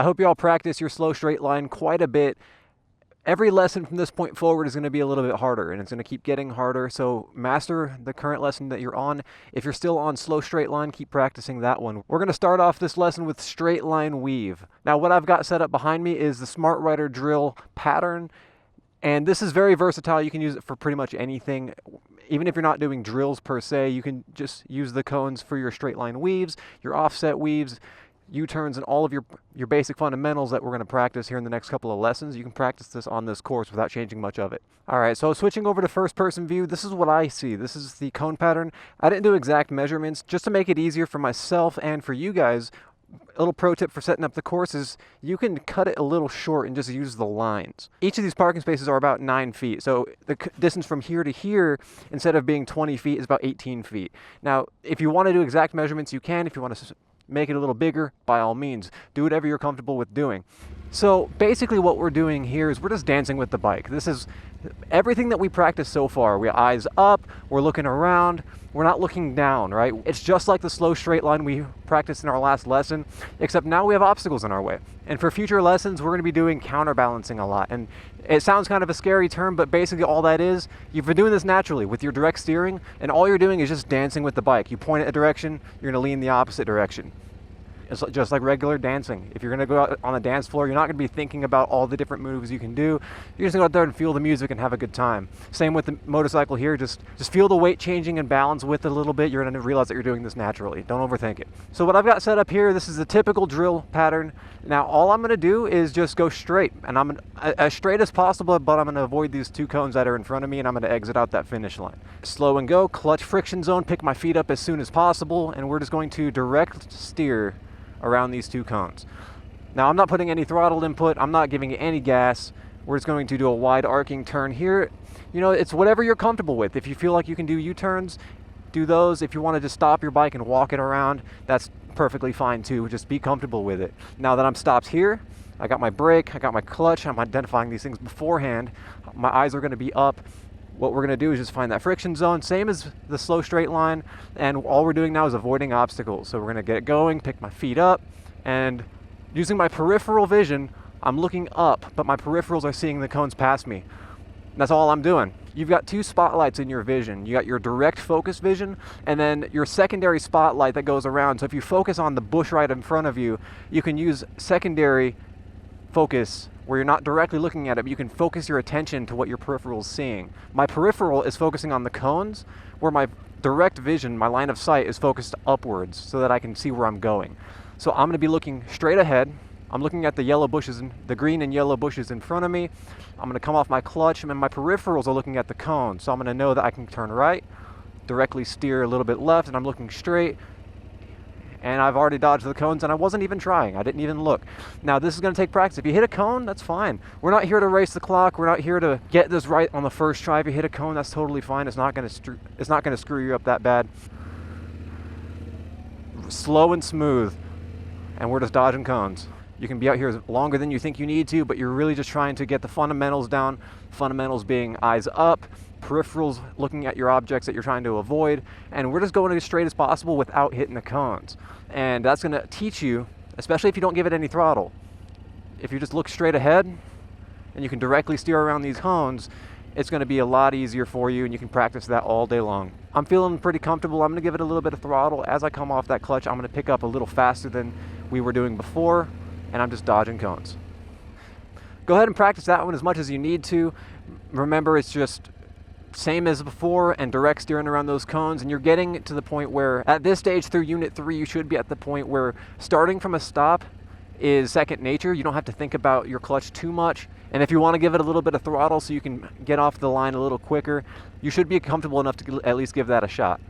I hope you all practice your slow straight line quite a bit. Every lesson from this point forward is going to be a little bit harder, and it's going to keep getting harder. So master the current lesson that you're on. If you're still on slow straight line, keep practicing that one. We're going to start off this lesson with straight line weave. Now what I've got set up behind me is the Smart Rider drill pattern, and this is very versatile. You can use it for pretty much anything. Even if you're not doing drills per se, you can just use the cones for your straight line weaves, your offset weaves, U-turns, and all of your basic fundamentals that we're going to practice here in the next couple of lessons. You can practice this on this course without changing much of it. All right, so switching over to first person view, this is what I see. This is the cone pattern. I didn't do exact measurements just to make it easier for myself and for you guys. A little pro tip for setting up the course is you can cut it a little short and just use the lines. Each of these parking spaces are about 9 feet. So the distance from here to here, instead of being 20 feet, is about 18 feet. Now, if you want to do exact measurements, you can. If you want to make it a little bigger, by all means. Do whatever you're comfortable with doing. So basically what we're doing here is we're just dancing with the bike. This is everything that we practice so far. We're eyes up, we're looking around, we're not looking down, right? It's just like the slow straight line we practiced in our last lesson, except now we have obstacles in our way. And for future lessons, we're going to be doing counterbalancing a lot. And it sounds kind of a scary term, but basically all that is, you've been doing this naturally with your direct steering, and all you're doing is just dancing with the bike. You point it a direction, you're going to lean the opposite direction. It's just like regular dancing. If you're gonna go out on the dance floor, you're not gonna be thinking about all the different moves you can do. You're just gonna go out there and feel the music and have a good time. Same with the motorcycle here, just feel the weight changing and balance with it a little bit. You're gonna realize that you're doing this naturally. Don't overthink it. So what I've got set up here, this is the typical drill pattern. Now all I'm gonna do is just go straight, and I'm as straight as possible, but I'm gonna avoid these 2 cones that are in front of me, and I'm gonna exit out that finish line. Slow and go, clutch friction zone, pick my feet up as soon as possible, and we're just going to direct steer around these 2 cones. Now I'm not putting any throttle input, I'm not giving it any gas. We're just going to do a wide arcing turn here. You know, it's whatever you're comfortable with. If you feel like you can do U-turns, do those. If you want to just stop your bike and walk it around, that's perfectly fine too. Just be comfortable with it. Now that I'm stopped here, I got my brake, I got my clutch, I'm identifying these things beforehand. My eyes are going to be up. What we're going to do is just find that friction zone, same as the slow straight line, and all we're doing now is avoiding obstacles. So we're going to get it going, pick my feet up, and using my peripheral vision, I'm looking up, but my peripherals are seeing the cones past me. That's all I'm doing. You've got 2 spotlights in your vision. You got your direct focus vision, and then your secondary spotlight that goes around. So if you focus on the bush right in front of you, you can use secondary focus where you're not directly looking at it, but you can focus your attention to what your peripheral is seeing. My peripheral is focusing on the cones, where my direct vision, my line of sight, is focused upwards so that I can see where I'm going. So I'm going to be looking straight ahead. I'm looking at the yellow bushes, the green and yellow bushes in front of me. I'm going to come off my clutch, and my peripherals are looking at the cones. So I'm going to know that I can turn right, directly steer a little bit left, and I'm looking straight. And I've already dodged the cones, and I wasn't even trying. I didn't even look. Now this is going to take practice. If you hit a cone, that's fine. We're not here to race the clock. We're not here to get this right on the first try. If you hit a cone, that's totally fine. It's not going to screw you up that bad. Slow and smooth, and we're just dodging cones. You can be out here longer than you think you need to, but you're really just trying to get the fundamentals down. Fundamentals being eyes up, peripherals looking at your objects that you're trying to avoid, and we're just going as straight as possible without hitting the cones. And that's going to teach you, especially if you don't give it any throttle. If you just look straight ahead and you can directly steer around these cones, it's going to be a lot easier for you, and you can practice that all day long. I'm feeling pretty comfortable. I'm going to give it a little bit of throttle. As I come off that clutch, I'm going to pick up a little faster than we were doing before, and I'm just dodging cones. Go ahead and practice that one as much as you need to. Remember, it's just same as before and direct steering around those cones, and you're getting to the point where at this stage through unit 3 you should be at the point where starting from a stop is second nature. You don't have to think about your clutch too much, and if you want to give it a little bit of throttle so you can get off the line a little quicker, you should be comfortable enough to at least give that a shot.